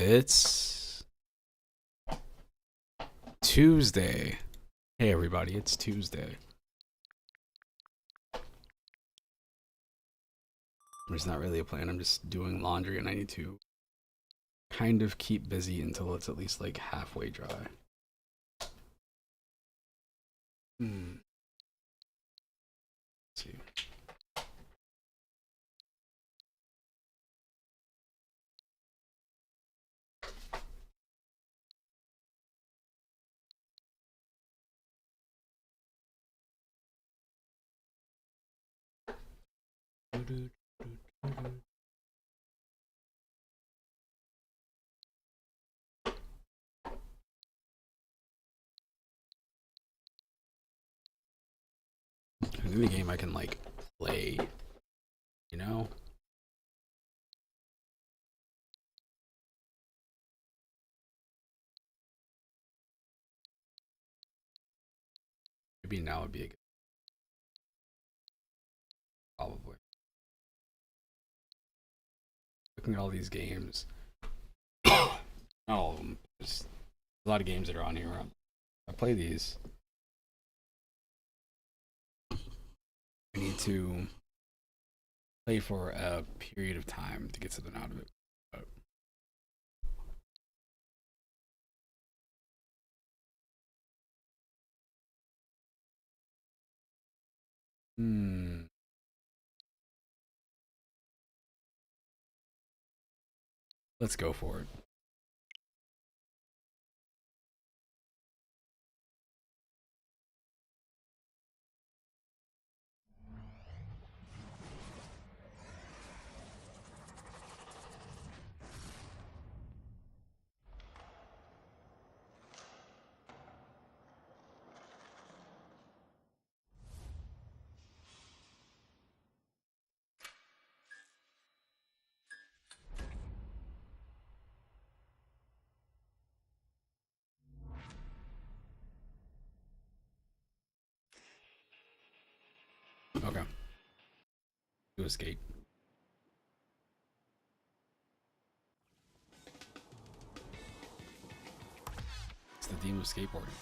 It's Tuesday. Hey everybody, it's Tuesday. There's not really a plan. I'm just doing laundry and I need to kind of keep busy until it's at least like halfway dry. Let's see. There's any game I can like play, you know? Maybe now would be a good, probably. Looking at all these games, not all of them. There's a lot of games that are on here. I play these. I need to play for a period of time to get something out of it. But let's go for it. Okay. To escape. It's the theme of skateboarding.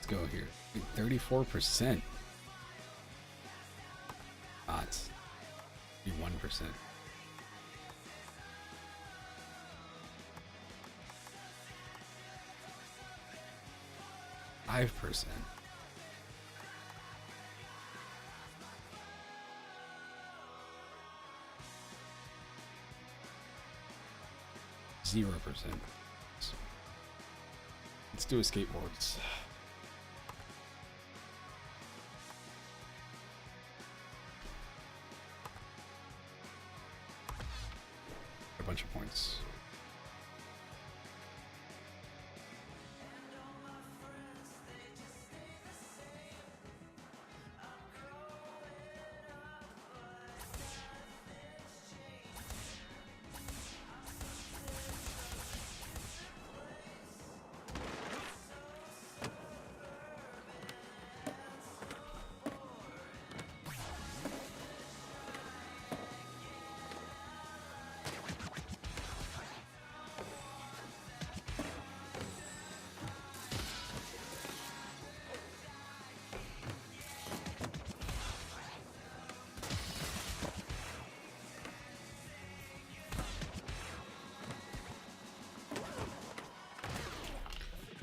Let's go here. 34%. Not 31%. %. 0%. Let's do a skateboards. A bunch of points.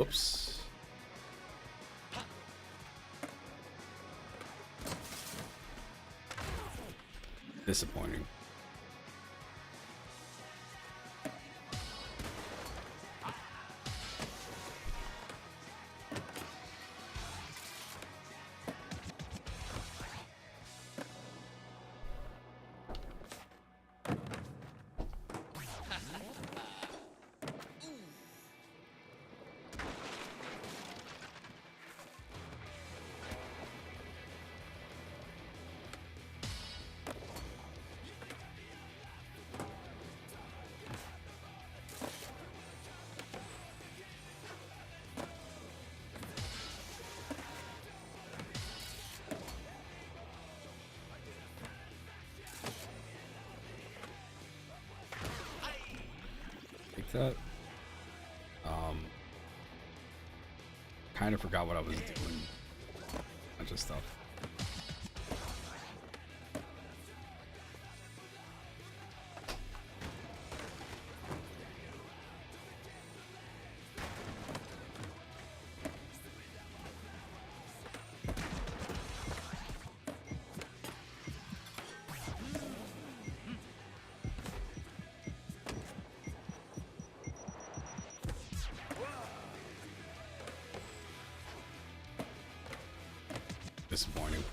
Whoops. Disappointing. That kind of forgot what I was doing. Bunch of stuff. Disappointing.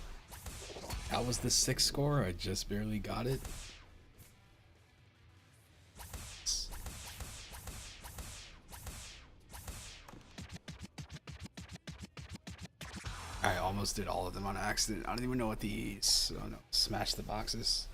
That was the 6th score. I just barely got it. I almost did all of them on accident. I don't even know what these. Oh no! Smash the boxes.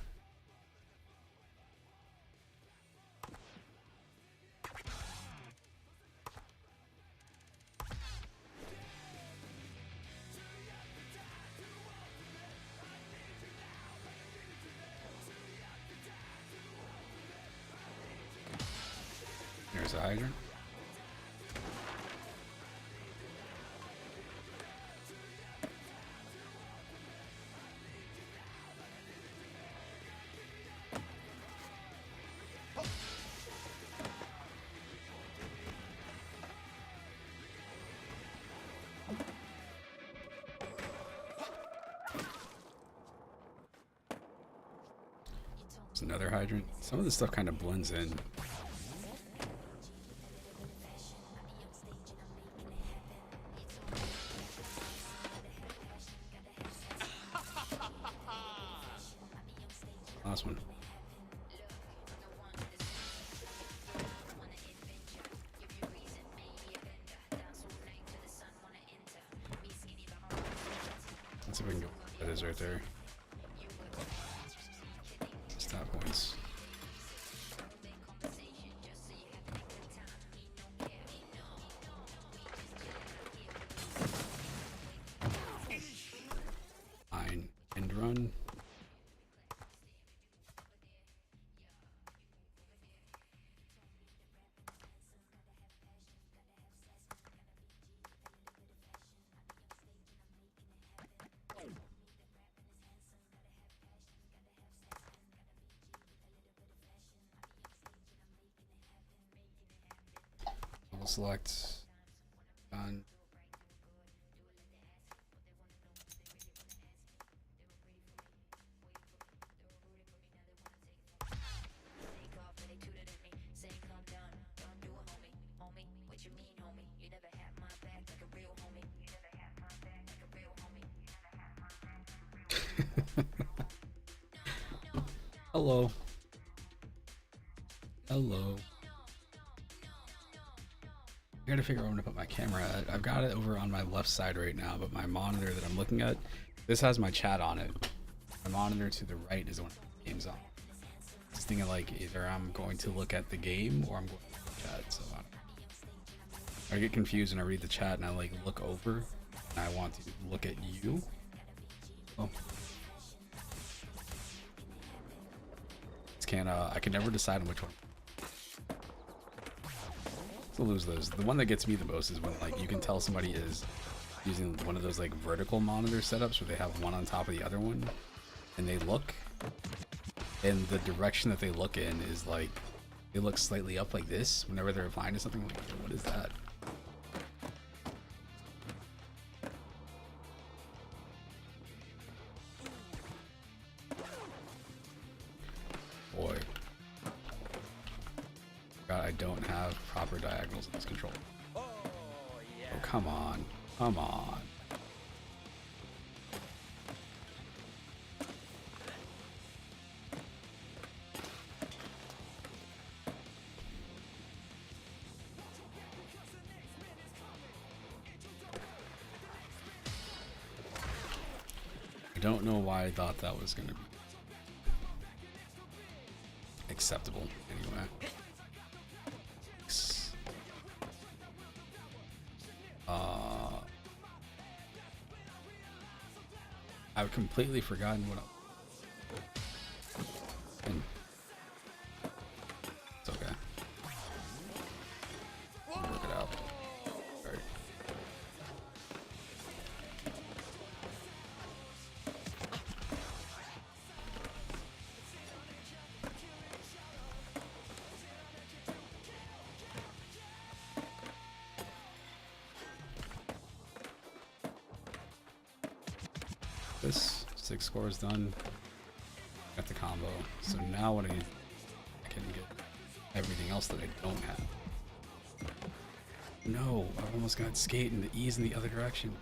There's a hydrant. There's another hydrant. Some of this stuff kind of blends in. Last one. Let's see if we can go. That is right there. Stat points. Fine. End run. We'll select done. Hello. Hello. I gotta figure out where to put my camera at. I've got it over on my left side right now, but my monitor that I'm looking at, this has my chat on it. My monitor to the right is the one with the game's on. Just thinking like either I'm going to look at the game or I'm going to the chat. So I get confused when I read the chat and I like look over and I want to look at you. Oh. I can never decide on which one. To lose those. The one that gets me the most is when like you can tell somebody is using one of those like vertical monitor setups where they have one on top of the other one and they look and the direction that they look in is like they look slightly up like this whenever they're applying to something. Like, what is that? diagonals in this controller. Oh, come on. Come on. I don't know why I thought that was going to be acceptable anyway. I've completely forgotten what it's okay. We'll work it out. All right. This 6 scores done. Got the combo. So now what I can get everything else that I don't have. No, I almost got skate and the E's in the other direction.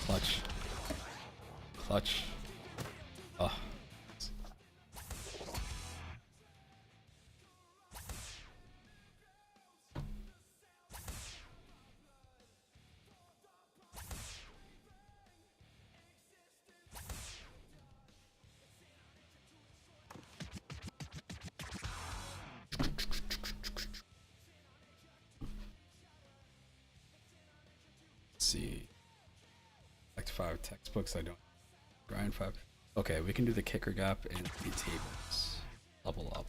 Clutch. Clutch. Ugh. See, Act 5 textbooks. I don't grind 5. Okay, we can do the kicker gap and the tables. Level up.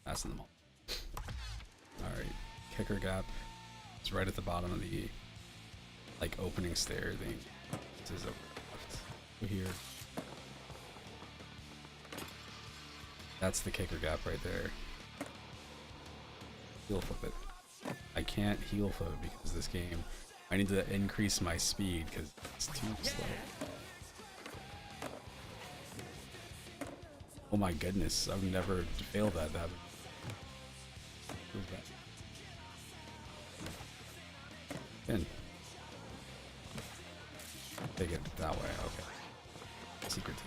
Passing them all. All right, kicker gap. It's right at the bottom of the like opening stair thing. This is over left. Over here. That's the kicker gap right there. Heel flip it. I can't heel flip because this game, I need to increase my speed because it's too slow. Oh my goodness, I've never failed that. That feels bad. In. Take it that way, okay. Secret.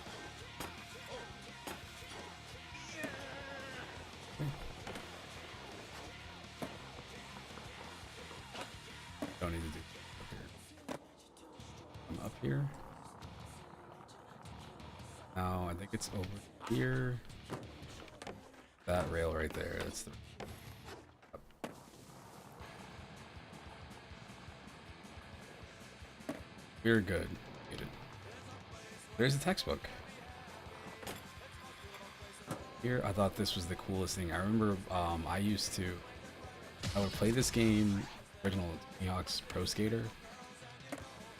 Don't need to do up here. I'm up here. Now I think it's over here. That rail right there. That's the. We're good. There's a textbook. Here, I thought this was the coolest thing. I remember I would play this game, original Seahawks Pro Skater,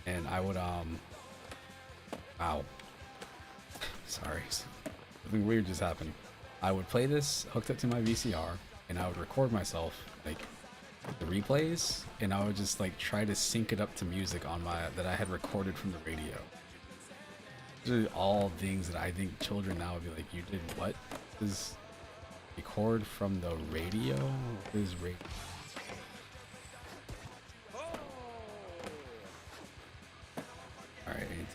and I would wow. Sorry, something weird just happened. I would play this hooked up to my VCR, and I would record myself like the replays, and I would just like try to sync it up to music on my that I had recorded from the radio. These are all things that I think children now would be like, "You did what? This is record from the radio? What is radio?" Alright.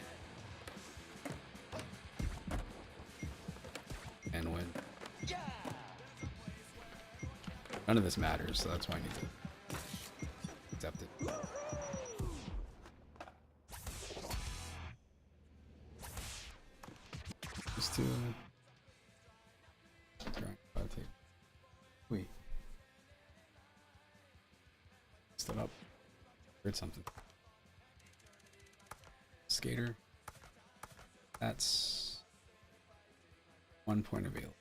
And when none of this matters, so that's why I need to accept it. Just to wait. Stood up. Heard something. Skater. That's 1 point available.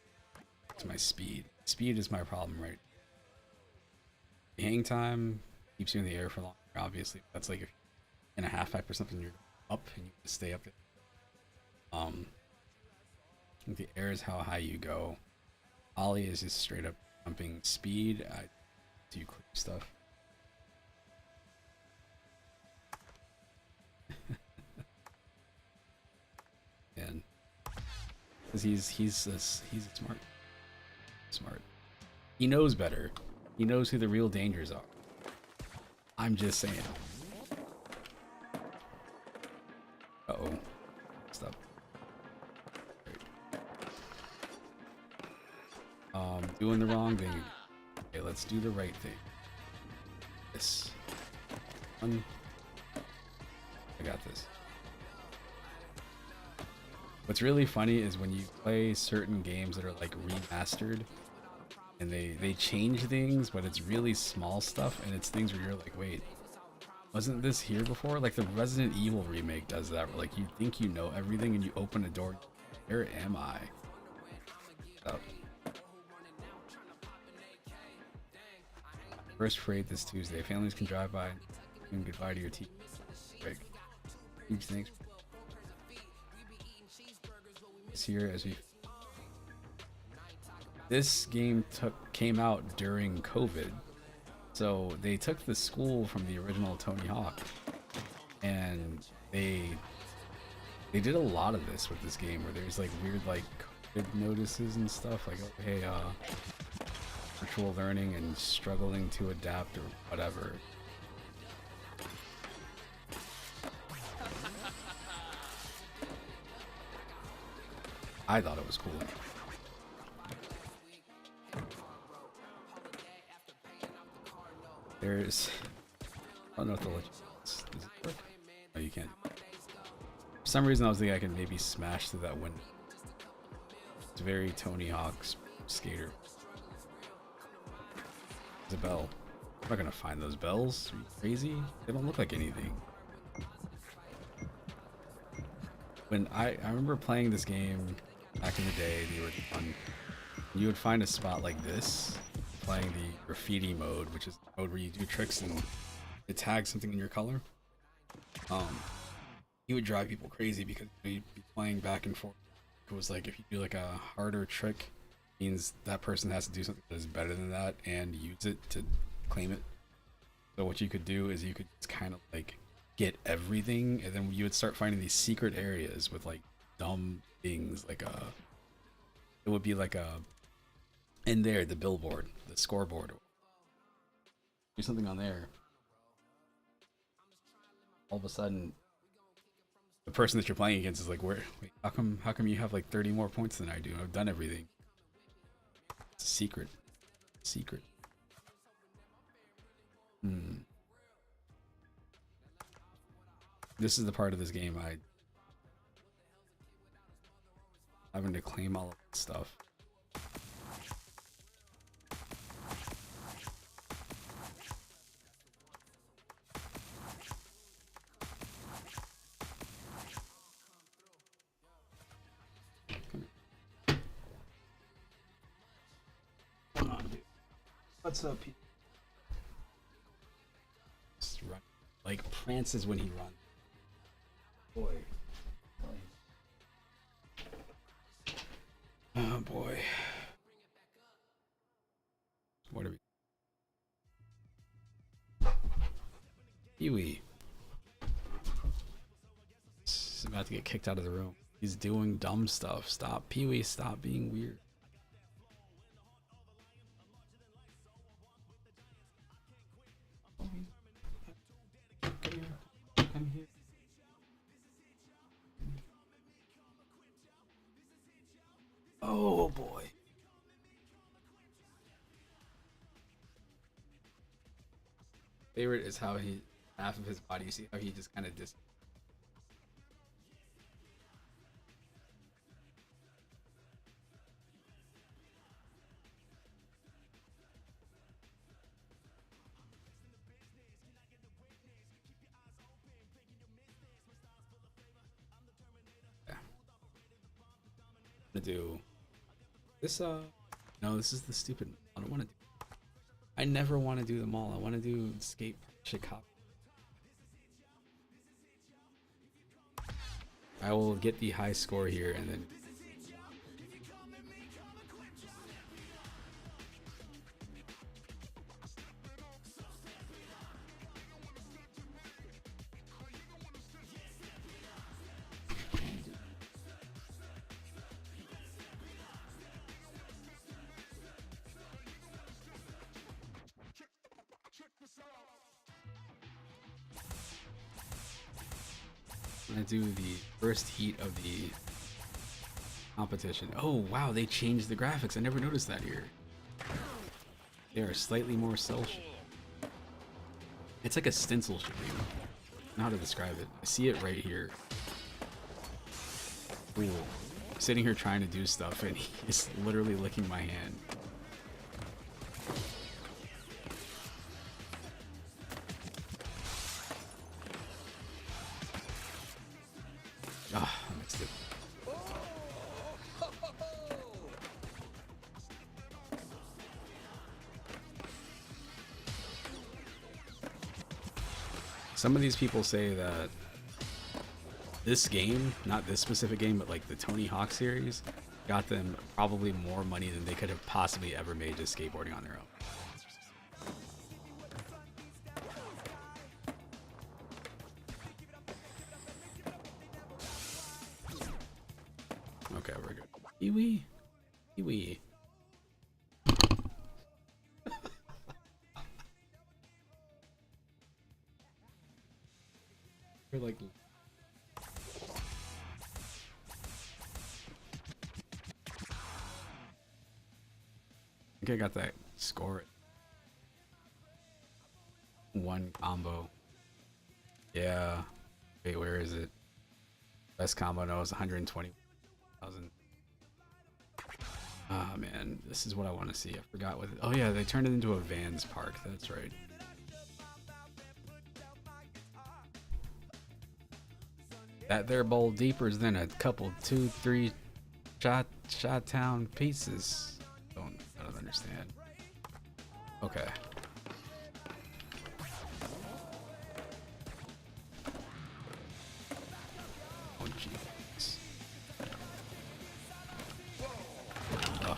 To my speed. Speed is my problem, right? The hang time keeps you in the air for longer, obviously. That's like if in a half pipe or something, you're up and you just stay up there. The air is how high you go. Ollie is just straight up jumping. Speed, I do quick stuff. And because he's smart. He knows better. He knows who the real dangers are. I'm just saying. Uh-oh. Stop. Doing the wrong thing. Okay, let's do the right thing. This. I got this. What's really funny is when you play certain games that are like remastered and they change things, but it's really small stuff and it's things where you're like, wait, wasn't this here before? Like the Resident Evil remake does that, where like you think you know everything and you open a door, where am I? Oh. First parade this Tuesday. Families can drive by and goodbye to your team. Rick. Huge thanks. This year as we. This game came out during COVID, so they took the school from the original Tony Hawk, and they did a lot of this with this game, where there's like weird like COVID notices and stuff, like oh hey virtual learning and struggling to adapt or whatever. I thought it was cool. There's, I don't know if the legend does it work? Oh, you can't. For some reason I was thinking I could maybe smash through that window. It's very Tony Hawk's skater. There's a bell. I'm not gonna find those bells. Are you crazy? They don't look like anything. When I remember playing this game back in the day, the original one, you would find a spot like this, playing the graffiti mode, which is the mode where you do tricks and it tags something in your color. You would drive people crazy because you'd be playing back and forth. It was like if you do like a harder trick, means that person has to do something that is better than that and use it to claim it. So what you could do is you could just kind of like get everything, and then you would start finding these secret areas with like dumb things, like it would be like in there, the billboard, the scoreboard, do something on there. All of a sudden the person that you're playing against is like, wait, how come you have like 30 more points than I do? I've done everything. It's a secret. This is the part of this game having to claim all of that stuff. Come on, dude. What's up, people? Just run. Like prances when he runs. Boy. Oh boy. What are we? Pee-wee. He's about to get kicked out of the room. He's doing dumb stuff. Stop, Pee-wee. Stop being weird. Come here. Oh boy. Favorite is how half of his body, you see how he just kind of to do this. No, this is the stupid. I don't want to do. I never want to do them all. I want to do Skate Park Chicago. I will get the high score here and then. I do the first heat of the competition. Oh wow, they changed the graphics. I never noticed that here. They are slightly more cel shaded. It's like a stencil shading. I don't know how to describe it. I see it right here. Cool. I'm sitting here trying to do stuff and he's literally licking my hand. Ah, I missed it. Some of these people say that this game, not this specific game, but like the Tony Hawk series, got them probably more money than they could have possibly ever made just skateboarding on their own. Okay, we're good. Iwi. Iwi. We're like... I think I got that score. One combo. Yeah. Wait, where is it? Best combo no is 120,000. Ah man, this is what I want to see. I forgot what. Oh yeah, they turned it into a Vans park. That's right. That there bowl deeper than a couple, 2-3 shot town pieces. I don't understand. Okay. Oh jeez. Oh.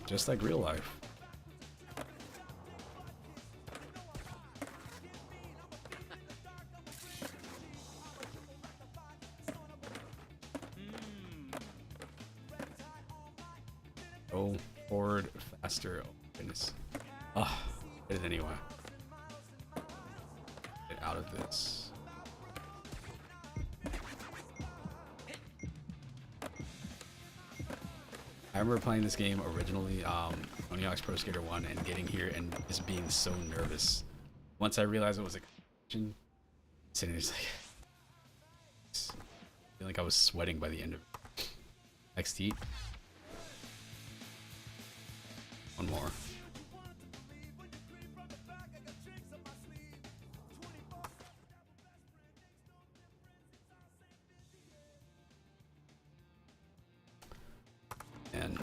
Just like real life. Go forward faster. Oh goodness. Oh, did it anyway. Get out of this. I remember playing this game originally, Tony Hawk's Pro Skater 1, and getting here and just being so nervous. Once I realized it was a competition, sitting there just like, I feel like I was sweating by the end of it. Next heat. One more. And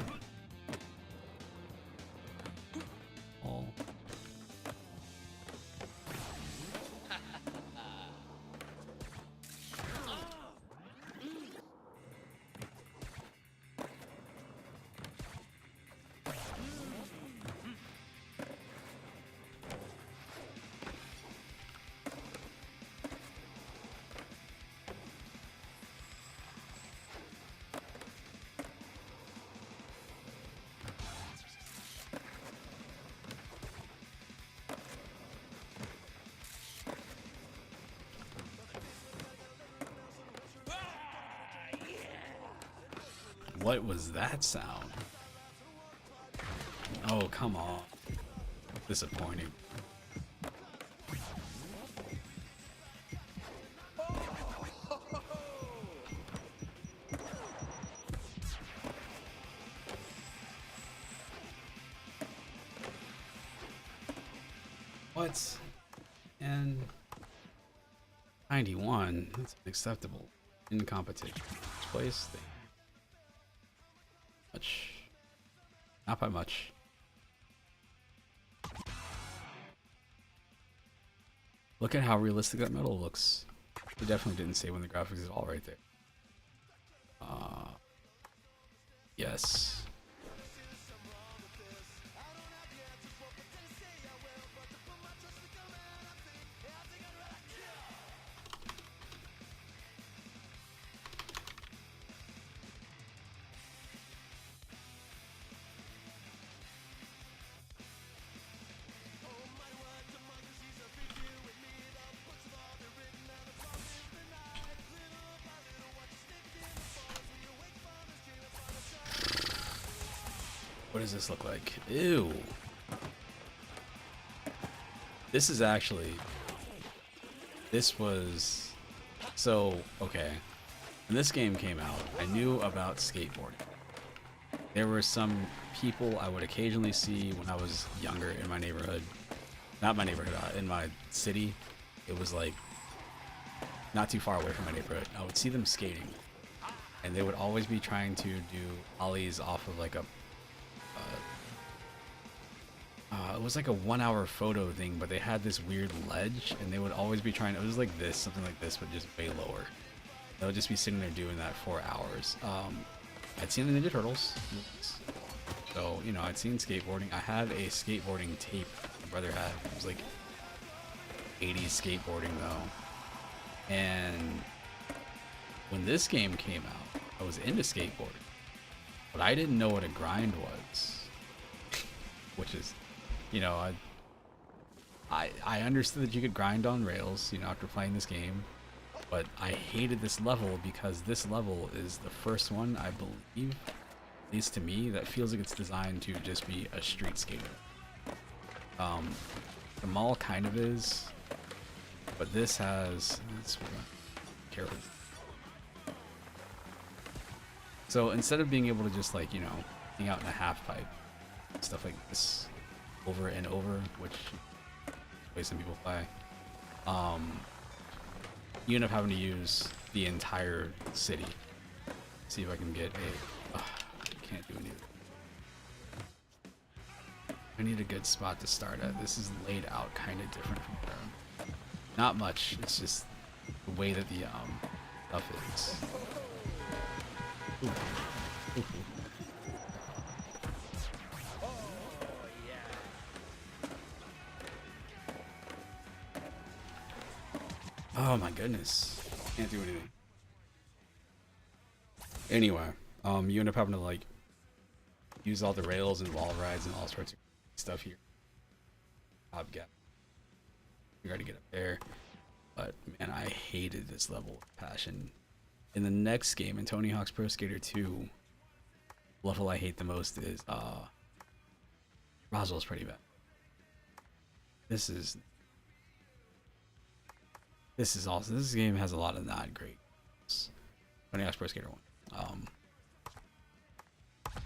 all. What was that sound? Oh, come on. Disappointing. What? And 91. That's unacceptable. In competition. First place thing. Much. Not by much. Look at how realistic that metal looks. They definitely didn't say when the graphics is all right there. Yes. does this look like? Ew. This is actually... This was... So, okay. When this game came out, I knew about skateboarding. There were some people I would occasionally see when I was younger in my neighborhood. Not my neighborhood, in my city. It was like not too far away from my neighborhood. I would see them skating, and they would always be trying to do ollies off of like a it was like a 1 hour photo thing, but they had this weird ledge, and they would always be trying. It was like this, something like this, but just way lower. They would just be sitting there doing that for hours. I'd seen the Ninja Turtles, so you know, I'd seen skateboarding. I had a skateboarding tape my brother had. It was like 80s skateboarding though. And when this game came out, I was into skateboarding, but I didn't know what a grind was. Which is, you know, I understood that you could grind on rails, you know, after playing this game, but I hated this level because this level is the first one, I believe, at least to me, that feels like it's designed to just be a street skater. The mall kind of is, but this has, let's careful. So instead of being able to just like, you know, hang out in a half pipe, stuff like this over and over, which way some people play, you end up having to use the entire city. See if I can get a can't do anything. I need a good spot to start at. This is laid out kind of different from there. Not much, it's just the way that the stuff is. Ooh. Ooh. Oh my goodness. Can't do anything. Anyway, you end up having to like use all the rails and wall rides and all sorts of stuff here. Gap. You gotta get up there. But man, I hated this level of passion. In the next game, in Tony Hawk's Pro Skater 2, level I hate the most is Roswell's pretty bad. This is awesome. This game has a lot of not great. Tony Hawk's Pro Skater 1.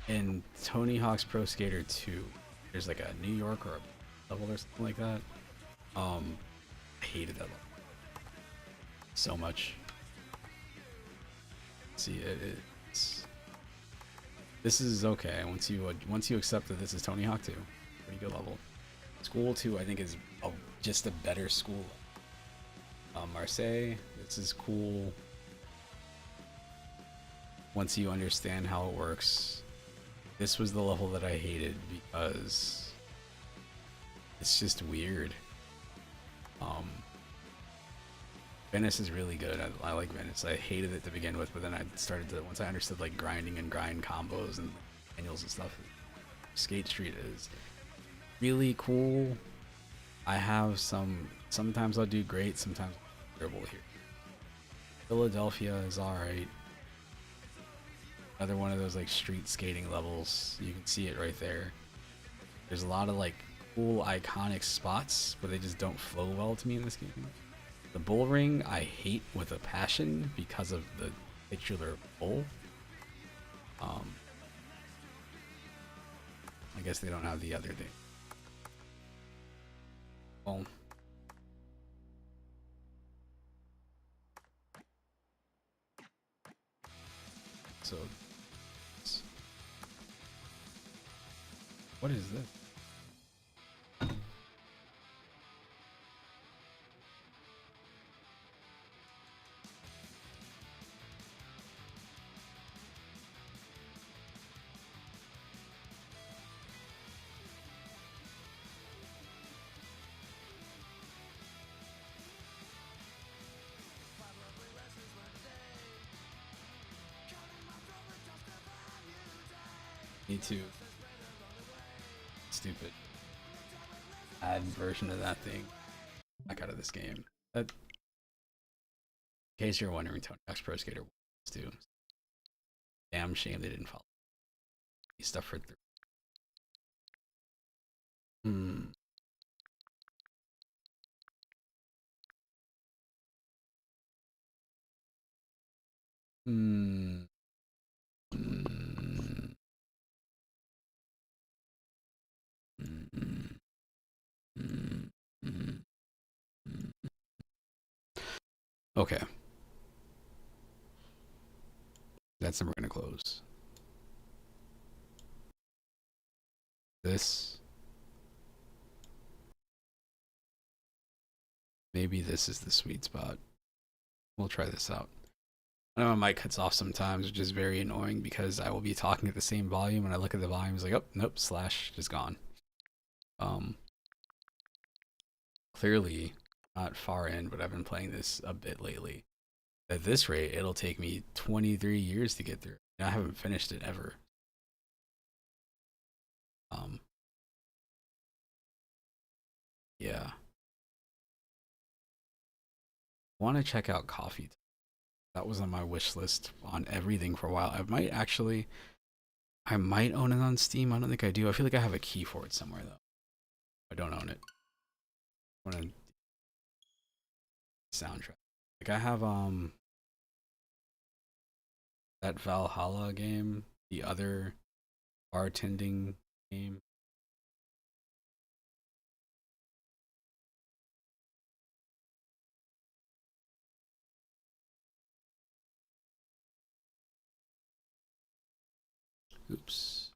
In Tony Hawk's Pro Skater 2, there's like a New York or a level or something like that. I hated that level so much. See, this is okay once you accept that this is Tony Hawk 2. Pretty good level. School 2, I think, is just a better school. Marseille, this is cool once you understand how it works. This was the level that I hated because it's just weird. Venice is really good. I like Venice. I hated it to begin with, but then I started to, once I understood like grinding and grind combos and manuals and stuff, Skate Street is really cool. I have sometimes I'll do great, sometimes terrible here. Philadelphia is alright. Another one of those like street skating levels. You can see it right there. There's a lot of like cool iconic spots, but they just don't flow well to me in this game. The bull ring I hate with a passion because of the titular bull. I guess they don't have the other thing. Well, so what is this? Me too. Stupid. Add version of that thing back out of this game. In case you're wondering, Tony Hawk's Pro Skater 1 too. Damn shame they didn't follow stuff for Hmm. Mm, mm, mm, mm, mm. Okay, that's never gonna close. This, maybe this is the sweet spot. We'll try this out. I know my mic cuts off sometimes, which is very annoying because I will be talking at the same volume and I look at the volume, it's like, oh, nope, slash just gone. Um, Clearly not far in, but I've been playing this a bit lately. At this rate, it'll take me 23 years to get through. I haven't finished it ever. Um, yeah. Want to check out Coffee. That was on my wish list on everything for a while. I might own it on Steam. I don't think I do. I feel like I have a key for it somewhere though. I don't own it. I want to soundtrack. Like I have that Valhalla game, the other bartending game. Oops.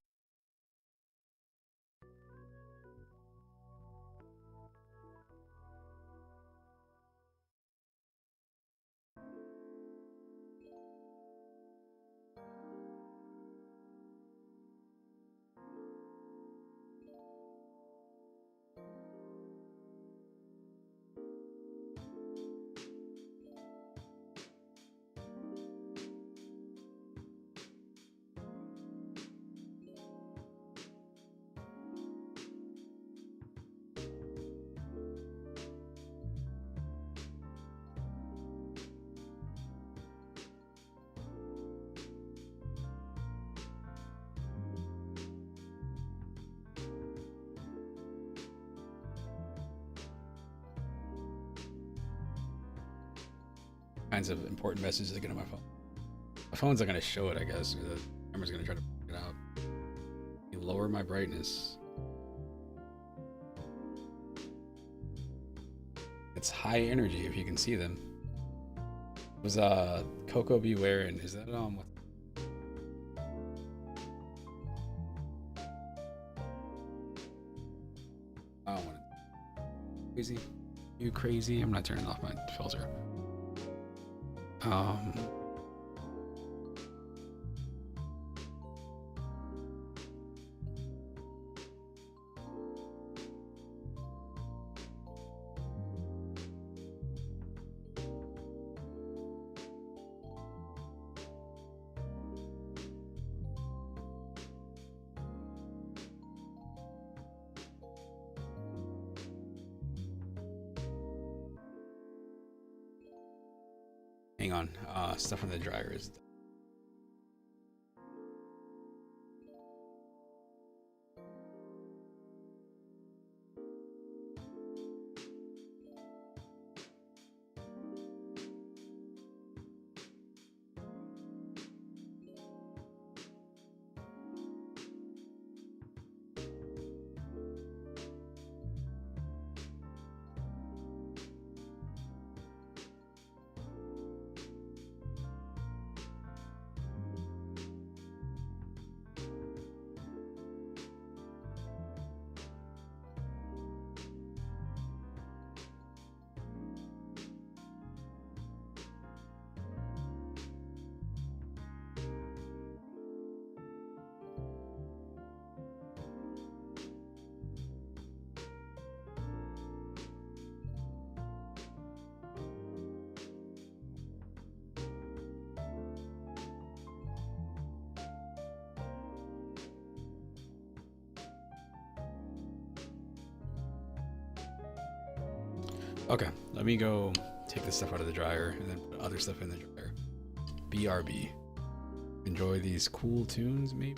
Kinds of important messages that get on my phone. My phone's not gonna show it, I guess. The camera's gonna try to pick it out. You lower my brightness. It's high energy if you can see them. It was Coco Beware, and is that what? I don't want to crazy. You crazy? I'm not turning off my filter. Um Hang on. Stuff in the dryer is. Okay, let me go take this stuff out of the dryer and then put other stuff in the dryer. BRB. Enjoy these cool tunes, maybe?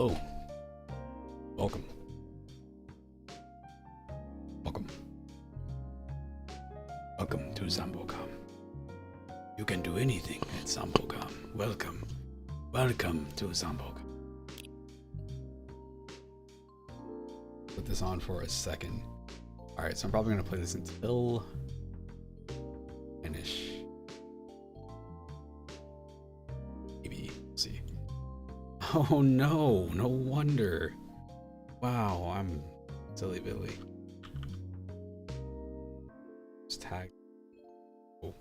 Hello. Welcome. Welcome. Welcome to Zambocom. You can do anything at Zambocom. Welcome. Welcome to Zambocom. Put this on for a second. Alright, so I'm probably gonna play this until finish. Maybe. We'll see. Oh no, no wonder. Wow, I'm silly Billy. Just tag. Oh.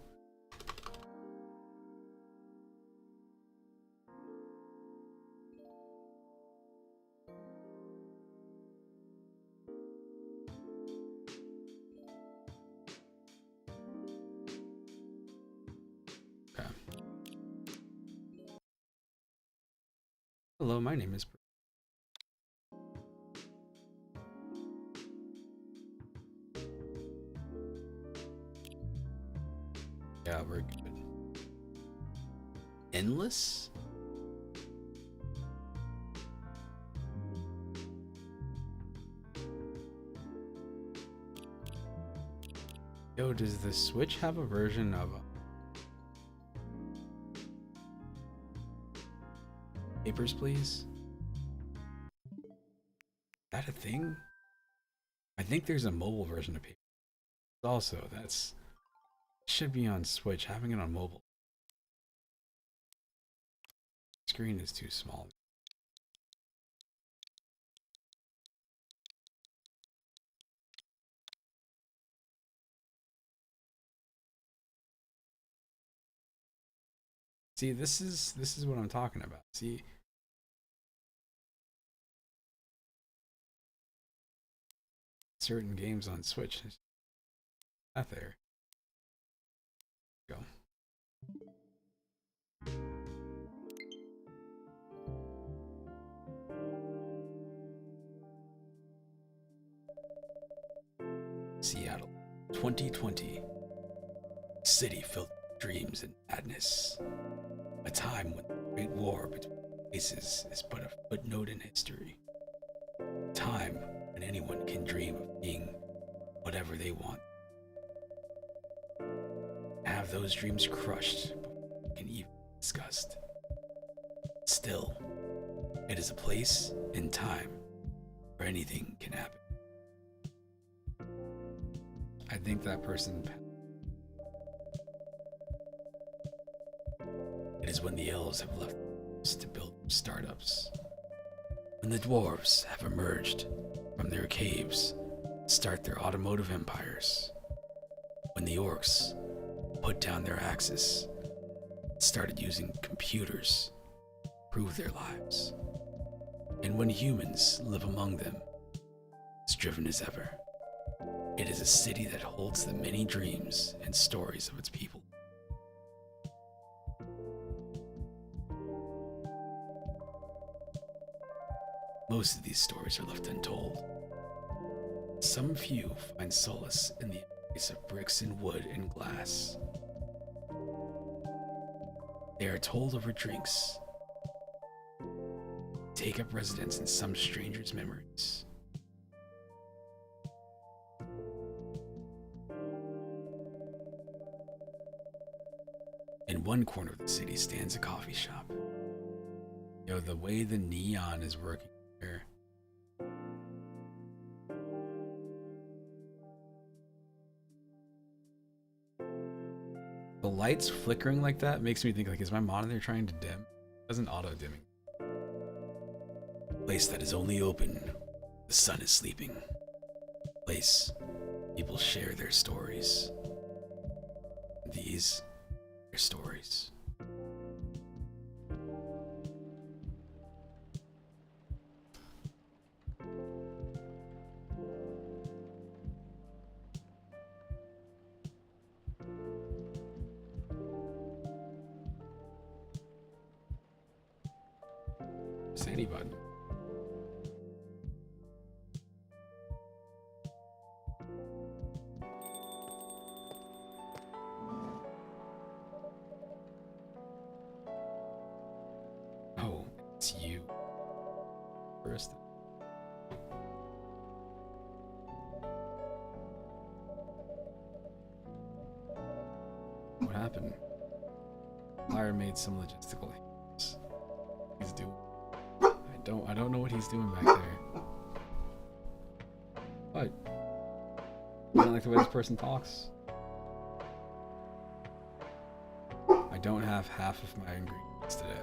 Okay. Hello, my name is. Yeah, we're good. Endless? Yo, does the Switch have a version of Papers, Please? Is that a thing? I think there's a mobile version of Papers. Also, that's should be on Switch. Having it on mobile. Screen is too small. See, this is what I'm talking about. See, certain games on Switch, not there. Go. Seattle, 2020. City filled with dreams and madness. A time when the Great War between races is but a footnote in history. A time when anyone can dream of being whatever they want. Have those dreams crushed and even discussed. Still, it is a place and time where anything can happen. I think that person. It is when the elves have left to build startups. When the dwarves have emerged from their caves to start their automotive empires. When the orcs put down their axes and started using computers to improve their lives. And when humans live among them, as driven as ever. It is a city that holds the many dreams and stories of its people. Most of these stories are left untold. Some few find solace in the embrace of bricks and wood and glass. They are told over drinks, take up residence in some stranger's memories. In one corner of the city stands a coffee shop. Yo, the way the neon is working here. The lights flickering like that makes me think, like, is my monitor trying to dim? It doesn't auto dimming. Place that is only open. The sun is sleeping. Place people share their stories. These are stories. Sandy bud. Oh, it's you. first. What happened? Fire made some logistical hiccups. He's doing. I don't know what he's doing back there. What? I don't like the way this person talks. I don't have half of my ingredients today.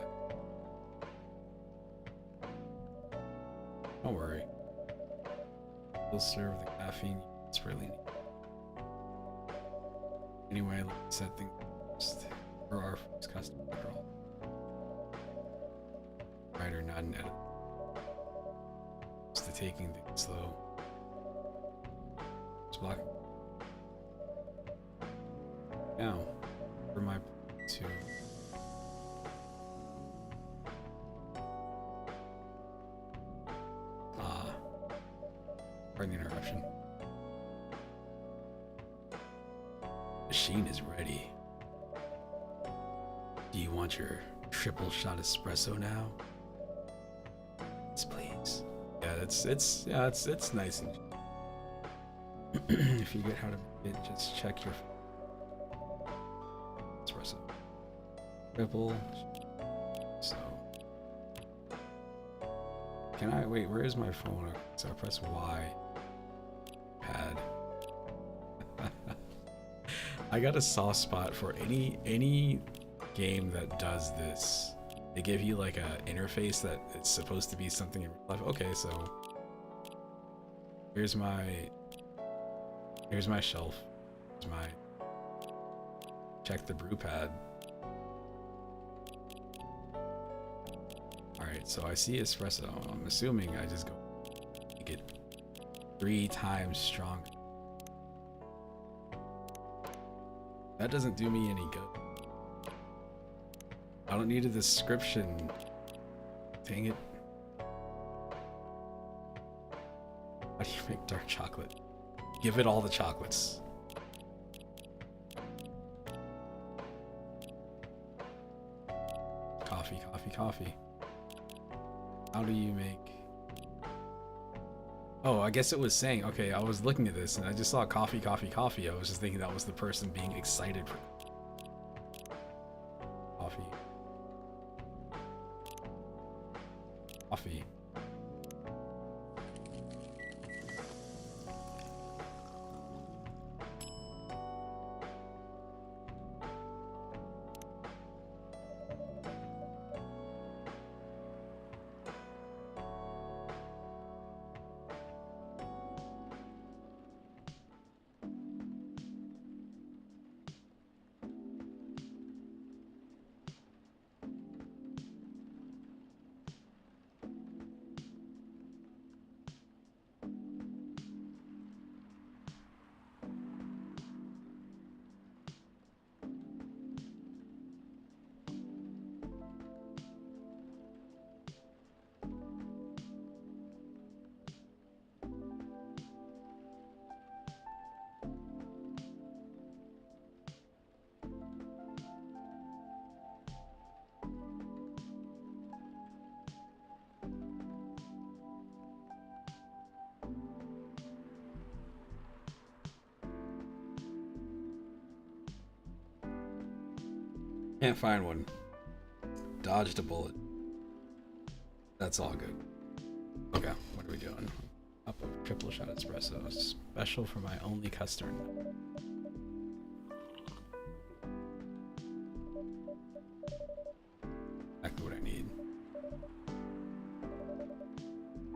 Don't worry. We'll serve the caffeine it's really needed. Anyway, let's set things first for our first customer after all. Writer, not an edit. Just to taking things slow. Just block. Now, for my to pardon the interruption. Machine is ready. Do you want your triple shot espresso now? Yes, please. Yeah, it's nice and if you get how to make it, just check your espresso. Triple. So can I wait? Where is my phone? So I press Y. Pad. I got a soft spot for any game that does this. They give you like a interface that it's supposed to be something in real life. Okay, so here's my shelf. Here's my check the brew pad. Alright, so I see espresso. I'm assuming I just go make it 3 times stronger. That doesn't do me any good. I don't need a description. Dang it. How do you make dark chocolate? Give it all the chocolates. Coffee, coffee, coffee. How do you make... Oh, I guess it was saying, okay, I was looking at this and I just saw coffee, coffee, coffee. I was just thinking that was the person being excited for coffee. Coffee. Can't find one. Dodged a bullet. That's all good. Okay, what are we doing? Up a triple shot espresso. Special for my only customer. Exactly what I need.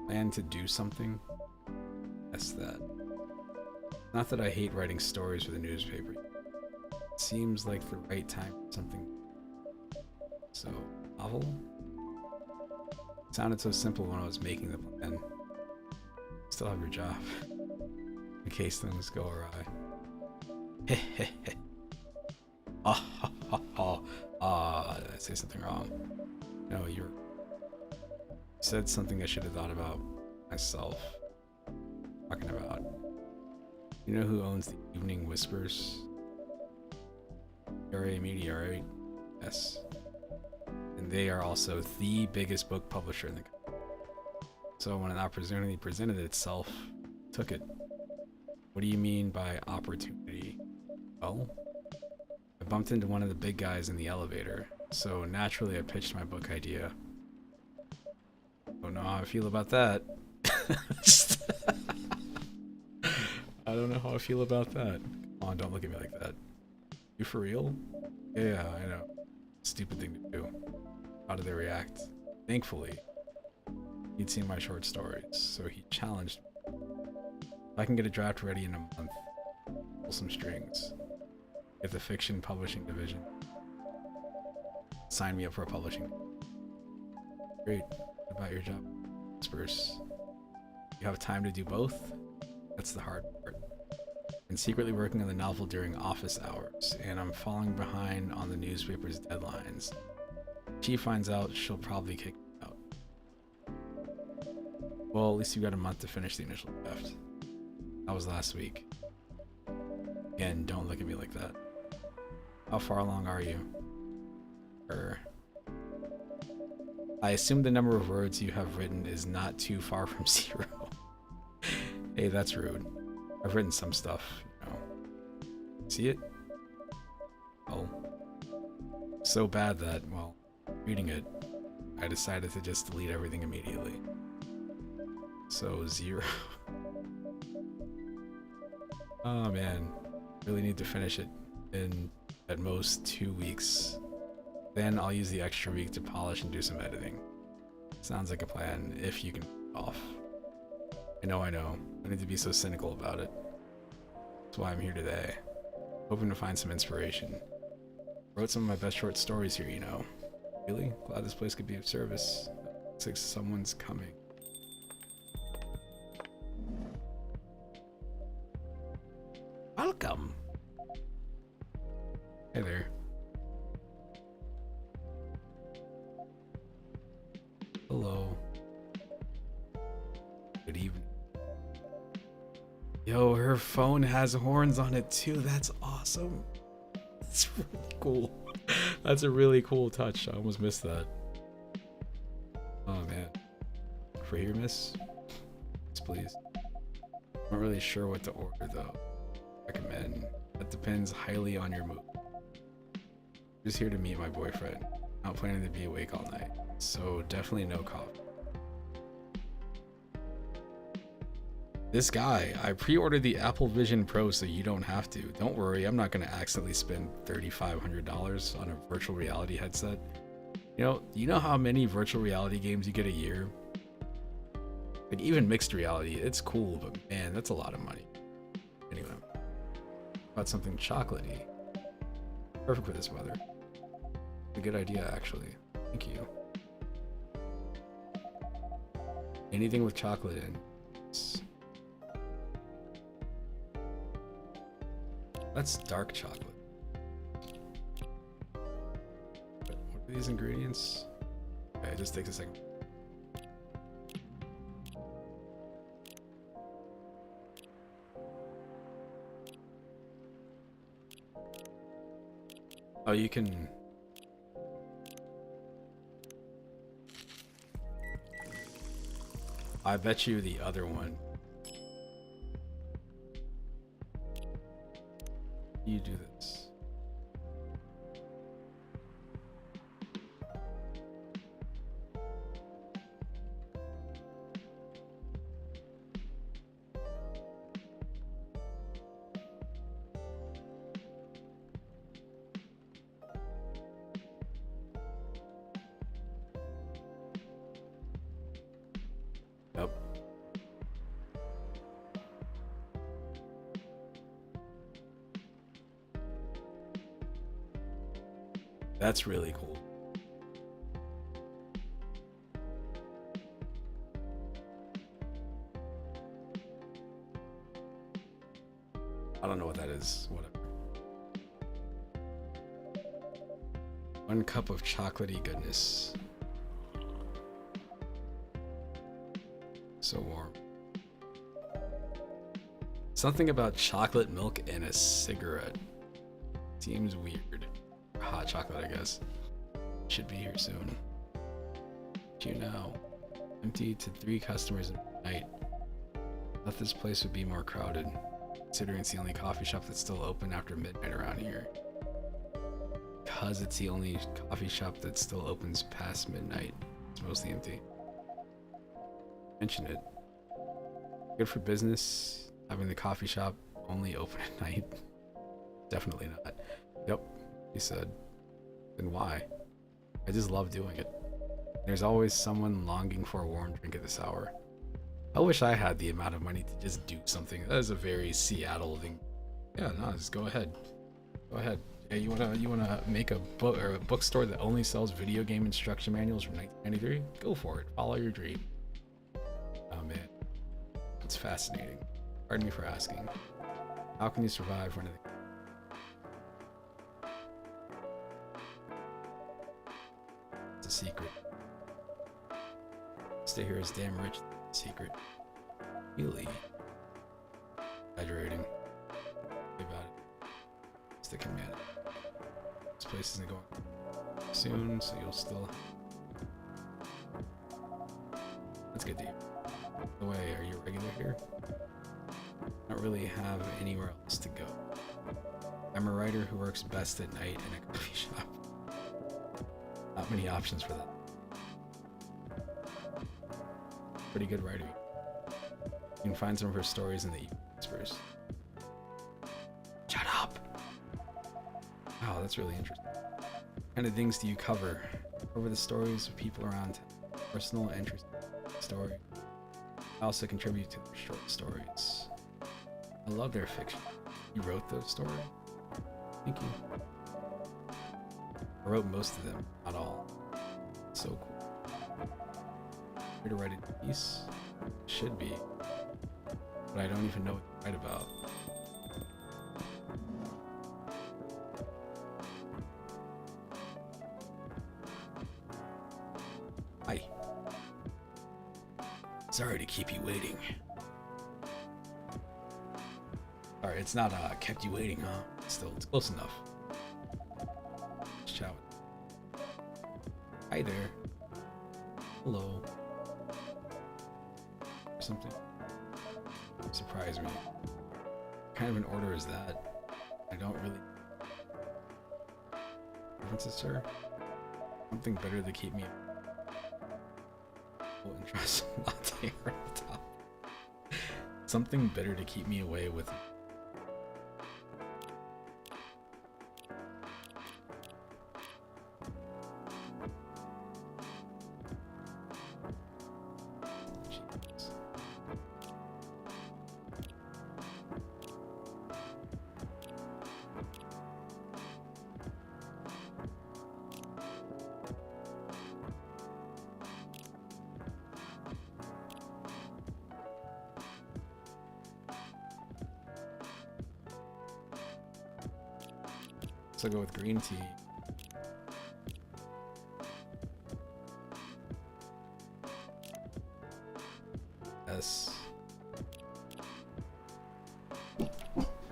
Plan to do something? That's that. Not that I hate writing stories for the newspaper. It seems like the right time for something. So, novel? It sounded so simple when I was making the plan. Still have your job. In case things go awry. Did I say something wrong? No, you said something I should have thought about myself. Talking about. You know who owns the Evening Whispers? RA Media, right? Yes. And they are also the biggest book publisher in the country. So when an opportunity presented itself, took it. What do you mean by opportunity? Well, I bumped into one of the big guys in the elevator, so naturally I pitched my book idea. Don't know how I feel about that. I don't know how I feel about that. Come on, don't look at me like that. You for real? Yeah, I know. Stupid thing to do. How did they react? Thankfully, he'd seen my short stories, so he challenged me. If I can get a draft ready in a month, pull some strings, get the fiction publishing division, sign me up for a publishing. Great. What about your job? Spurs. You have time to do both? That's the hard part. I'm secretly working on the novel during office hours, and I'm falling behind on the newspaper's deadlines. If she finds out, she'll probably kick me out. Well, at least you got a month to finish the initial draft. That was last week. Again, don't look at me like that. How far along are you? I assume the number of words you have written is not too far from 0. Hey, that's rude. I've written some stuff, you know. See it? Oh. So bad that, well, reading it, I decided to just delete everything immediately. So 0. Oh man, really need to finish it in at most 2 weeks. Then I'll use the extra week to polish and do some editing. Sounds like a plan if you can pull it off. I know. I need to be so cynical about it. That's why I'm here today. Hoping to find some inspiration. Wrote some of my best short stories here, you know. Really? Glad this place could be of service. Looks like someone's coming. Welcome. Hey there. Hello. Good evening. Yo, her phone has horns on it too. That's awesome. That's really cool. That's a really cool touch. I almost missed that. Oh man. For here, miss? Yes, please. I'm not really sure what to order though. Recommend. That depends highly on your mood. Just here to meet my boyfriend. Not planning to be awake all night. So definitely no coffee. This guy, I pre-ordered the Apple Vision Pro so you don't have to. Don't worry, I'm not going to accidentally spend $3,500 on a virtual reality headset. You know how many virtual reality games you get a year? Like even mixed reality, it's cool, but man, that's a lot of money. Anyway, about something chocolatey. Perfect for this weather. A good idea, actually. Thank you. Anything with chocolate in. That's dark chocolate. What are these ingredients? Okay, it just takes a second. Oh, you can... I bet you the other one. You do this. Yep. That's really cool. I don't know what that is. Whatever. 1 cup of chocolatey goodness. So warm. Something about chocolate milk and a cigarette. Seems weird. Hot chocolate, I guess. Should be here soon. You know. Empty to 3 customers at night. Thought this place would be more crowded, considering it's the only coffee shop that's still open after midnight around here. Because it's the only coffee shop that still opens past midnight, it's mostly empty. Mention it. Good for business, having the coffee shop only open at night. Definitely not. Yep, he said. Then why? I just love doing it. There's always someone longing for a warm drink at this hour. I wish I had the amount of money to just do something. That is a very Seattle thing. Yeah, no, just go ahead. Go ahead. Yeah, you wanna make a book or a bookstore that only sells video game instruction manuals from 1993? Go for it. Follow your dream. Oh man, it's fascinating. Pardon me for asking. How can you survive running the... It's a secret. Stay here is damn rich. Secret. Really? Exaggerating. Think about it. Stick him at it. This place isn't going soon, so you'll still... Let's get deep. By the way, are you a regular here? I don't really have anywhere else to go. I'm a writer who works best at night in a coffee shop. Not many options for that. Pretty good writer. You can find some of her stories in the Whispers. Shut up! Wow, that's really interesting. What kind of things do you cover? Cover the stories of people around town. Personal interest story. I also contribute to their short stories. I love their fiction. You wrote those stories? Thank you. I wrote most of them, not all. So cool. Here to write a piece? Should be. But I don't even know what to write about. Hi. Sorry to keep you waiting. Alright, it's not kept you waiting, huh? Still, it's close enough. Let's chat with... Hi there. Hello. Or something. Surprise me. What kind of an order is that? I don't really... Preferences, sir? Something better to keep me... And try some latte over the top. Something bitter to keep me away with. Jeez. So I'll go with green tea. Yes.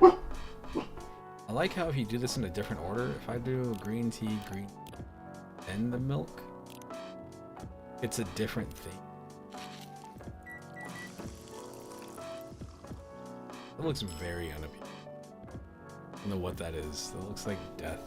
I like how if you do this in a different order, if I do green tea, then the milk, it's a different thing. It looks very unappealing. I don't know what that is. That looks like death.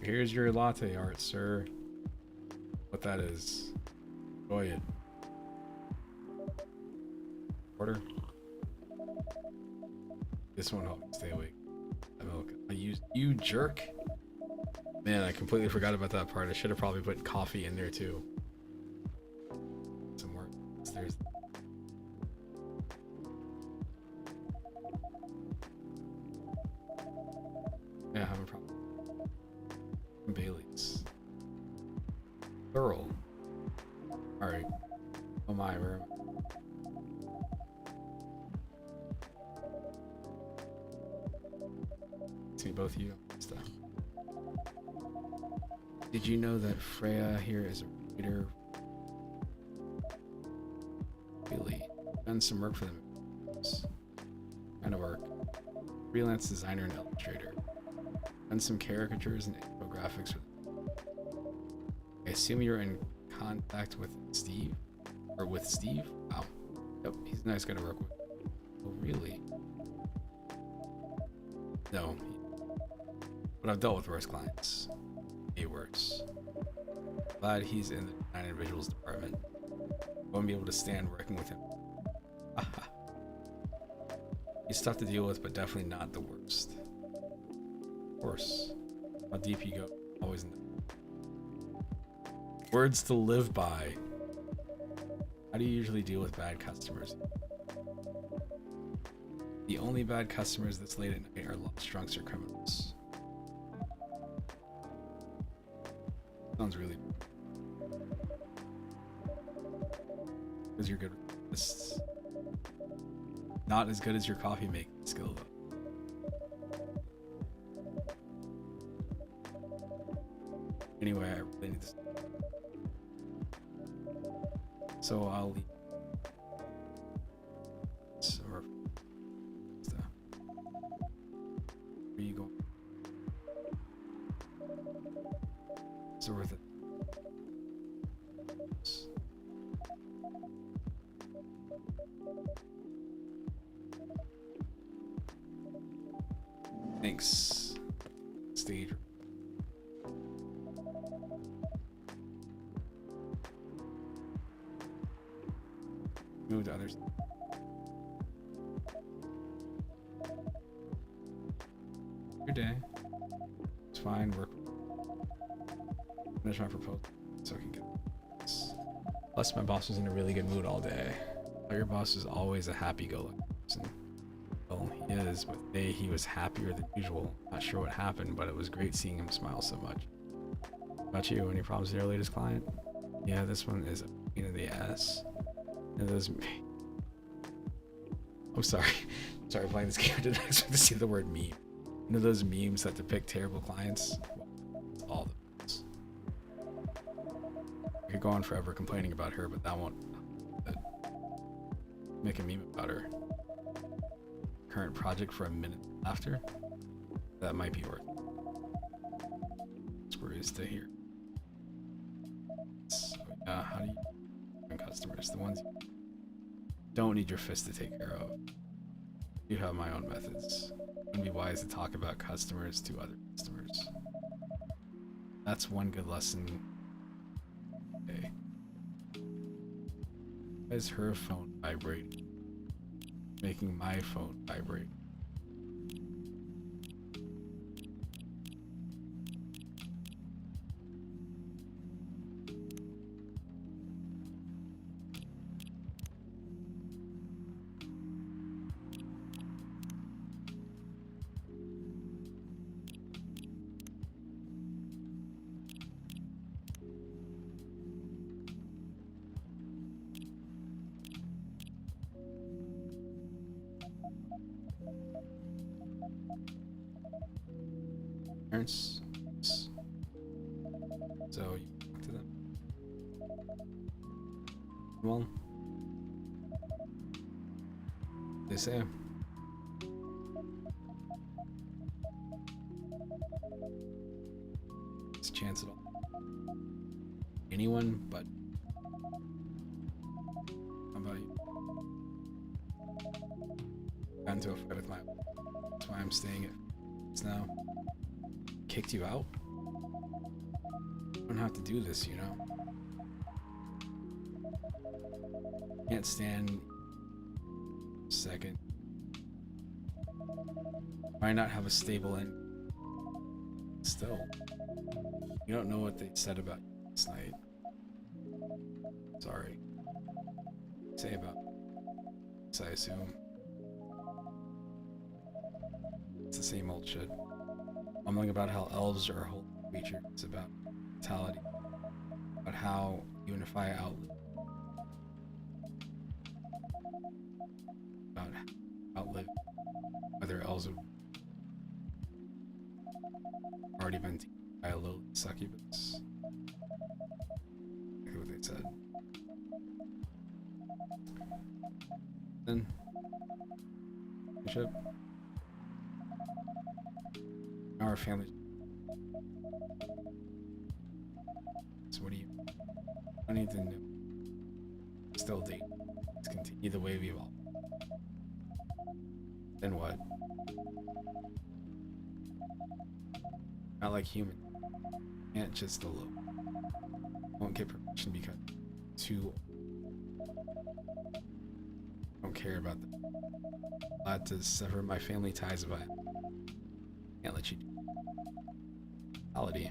Here's your latte art, sir. What that is. Enjoy it. Order. This one helped me stay awake. Milk. You jerk. Man, I completely forgot about that part. I should have probably put coffee in there too. Some more. There's. Yeah, I have a problem. Bailey's. Thorough. Alright. Oh my, where am I? See both of you stuff. Did you know that Freya here is a writer? Really? Done some work for them. Kind of work. Freelance designer and illustrator. Done some caricatures and infographics for them. I assume you're in contact with Steve? Or with Steve? Wow. Yep, he's a nice guy to work with. Oh, really? No. But I've dealt with worse clients. Way worse. Glad he's in the design and visuals department. Won't be able to stand working with him. He's tough to deal with, but definitely not the worst. Of course. How deep you go, always in the... Words to live by. How do you usually deal with bad customers? The only bad customers this late at night are lost drunks or criminals. Sounds really... Because you're good with this. Not as good as your coffee making skill though. Anyway, I really need this. So I'll leave. Or where you going? Is it worth it? Thanks. Stage. Move to others. Your day. It's fine. Work. Finish my proposal so I can get this. Plus, my boss was in a really good mood all day. But your boss is always a happy-go-lucky person. Well, he is, but today he was happier than usual. Not sure what happened, but it was great seeing him smile so much. What about you? Any problems with your latest client? Yeah, this one is a pain in the ass. And those... I'm sorry. I'm sorry playing this game. I didn't expect to see the word meme. You know those memes that depict terrible clients? Well, it's all those. I could go on forever complaining about her, but that won't make a meme about her. Current project for a minute after? That might be worth it. Worries to hear. So, how do you find customers? The ones you don't need your fist to take care of. I do have my own methods. It wouldn't be wise to talk about customers to other customers. That's one good lesson. Okay. Why is her phone vibrating? Making my phone vibrate. Parents. So you talk to them. Well, they say. It's a chance at all. Anyone but. How about you? Got into a fight with my. That's why I'm staying at now. Kicked you out? You don't have to do this, you know. Can't stand second. Why not have a stable end? Still, you don't know what they said about you last night. Sorry. Say about this, I assume. It's the same old shit. Mumbling about how elves are holy creatures, about mortality, about how unify outlive, about outlive, whether elves have already been. I a little succubus. Exactly what they said. Then relationship. Our family. So what do you? I need to know. Still date. Let's continue the way we evolve. Then what? Not like human. Can't just elope. Won't get permission because too. Don't care about them. Glad to sever my family ties, but can't let you do. Reality.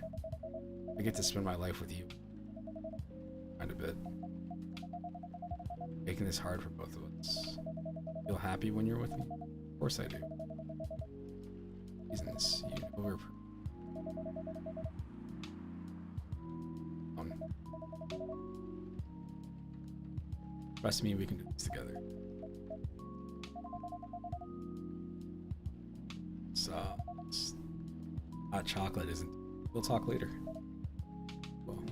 I get to spend my life with you. Kind of bit. Making this hard for both of us. Feel happy when you're with me? Of course I do. Reasons you know we're. Trust me, we can do this together. So, hot chocolate isn't. We'll talk later. Cool.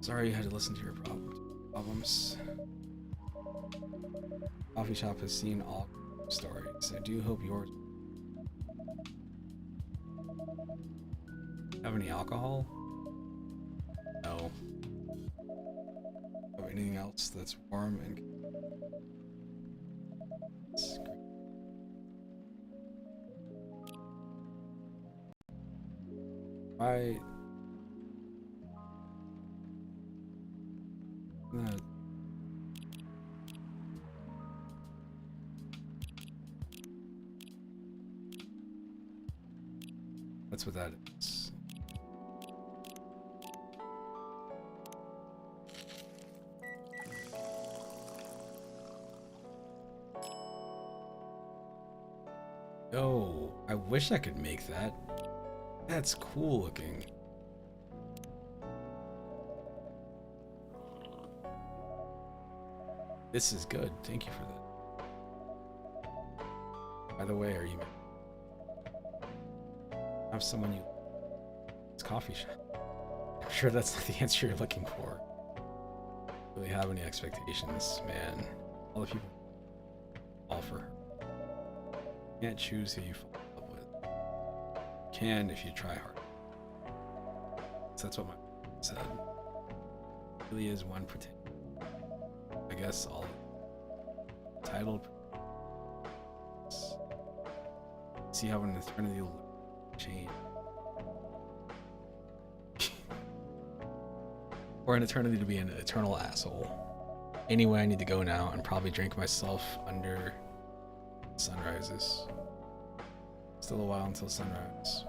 Sorry you had to listen to your problems. Coffee shop has seen all stories. I do hope yours. Have any alcohol? No. Have anything else that's warm and right? That's what that is. Oh, I wish I could make that. That's cool looking. This is good. Thank you for that. By the way, are you have someone you it's coffee shop? I'm sure that's not the answer you're looking for. Really have any expectations, man? All the people all for her. You can't choose who you fall in love with. You can if you try hard. So that's what my said. It really is one pretend. I guess all titled. See how an eternity will change. Or an eternity to be an eternal asshole. Anyway, I need to go now and probably drink myself under sunrises. Still a while until sunrise.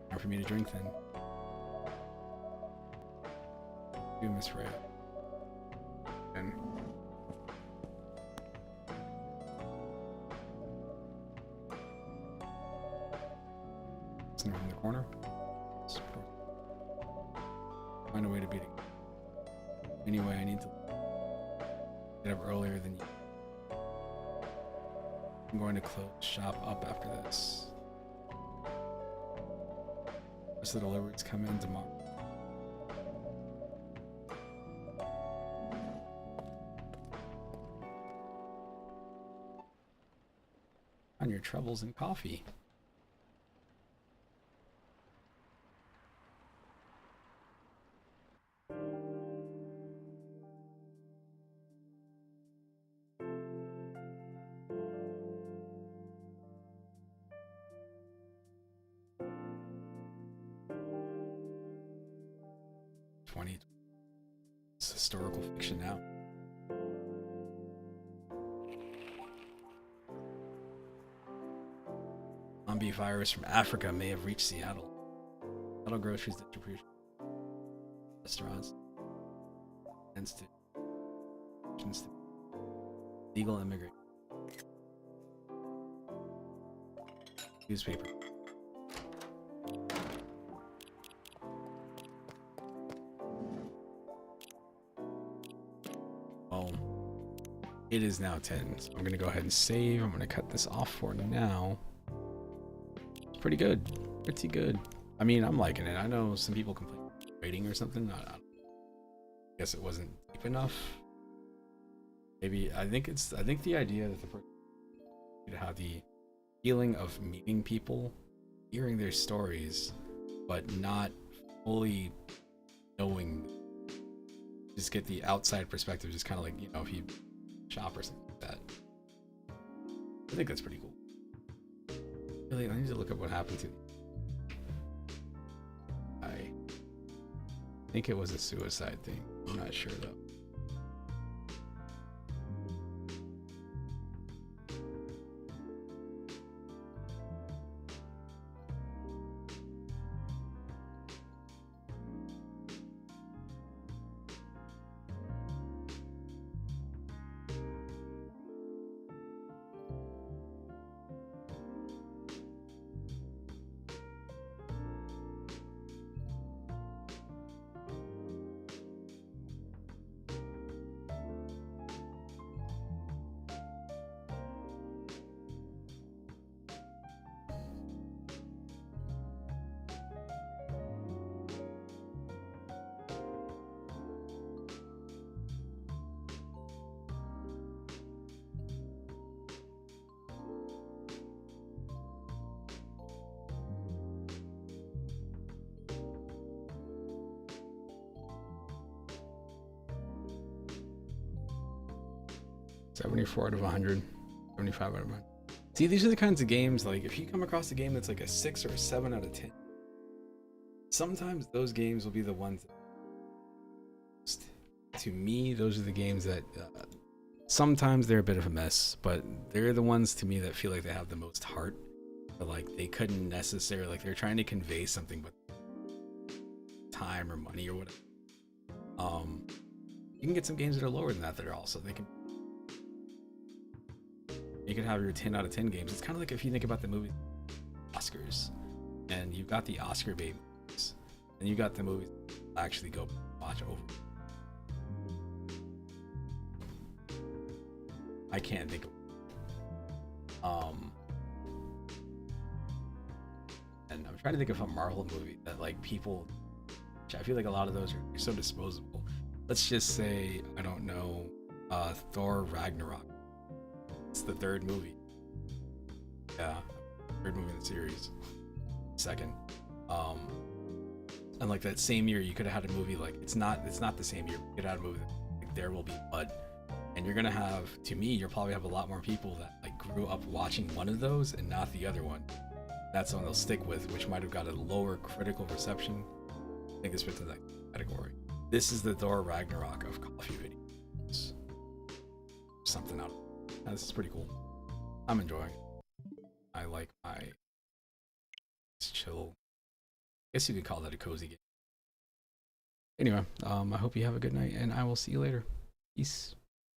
Time for me to drink then. You, Miss Ray. And in the corner. Find a way to beat it. Anyway, I need to get up earlier than you. I'm going to close shop up after this. Rest of the deliveries come in tomorrow. On your troubles in coffee. It's historical fiction now. Zombie virus from Africa may have reached Seattle. Seattle groceries distribution, restaurants, institutions, legal immigrant, newspaper. It is now 10, so I'm gonna go ahead and save. I'm gonna cut this off for now. Pretty good, pretty good. I mean, I'm liking it. I know some people complain about waiting or something. I guess it wasn't deep enough. Maybe I think the idea that the person to have the feeling of meeting people, hearing their stories, but not fully knowing. Just get the outside perspective, just kind of like, you know, if you shop or something like that. I think that's pretty cool. Really, I need to look up what happened to. I think it was a suicide thing. I'm not sure though. $74 out of 100, 75 out of 100. See, these are the kinds of games, like, if you come across a game that's like a 6 or a 7 out of 10, sometimes those games will be the ones that, to me, those are the games that, sometimes they're a bit of a mess, but they're the ones to me that feel like they have the most heart. But like, they couldn't necessarily, like, they're trying to convey something, but time or money or whatever. You can get some games that are lower than that are also, you can have your 10 out of 10 games. It's kind of like if you think about the movie Oscars, and you've got the Oscar bait movies, and you got the movies actually go watch over. I can't think of. And I'm trying to think of a Marvel movie that like people. I feel like a lot of those are so disposable. Let's just say, I don't know, Thor Ragnarok. It's the third movie. Yeah, third movie in the series. Second. And like that same year, you could have had a movie like it's not the same year. You could have had a movie like There Will Be Blood, and you're gonna have, to me, you'll probably have a lot more people that like grew up watching one of those and not the other one. That's the one they'll stick with, which might have got a lower critical reception. I think this fits in that category. This is the Thor Ragnarok of Call of Duty. Something out. This is pretty cool. I'm enjoying it. I like my chill. I guess you could call that a cozy game. Anyway, I hope you have a good night, and I will see you later. Peace.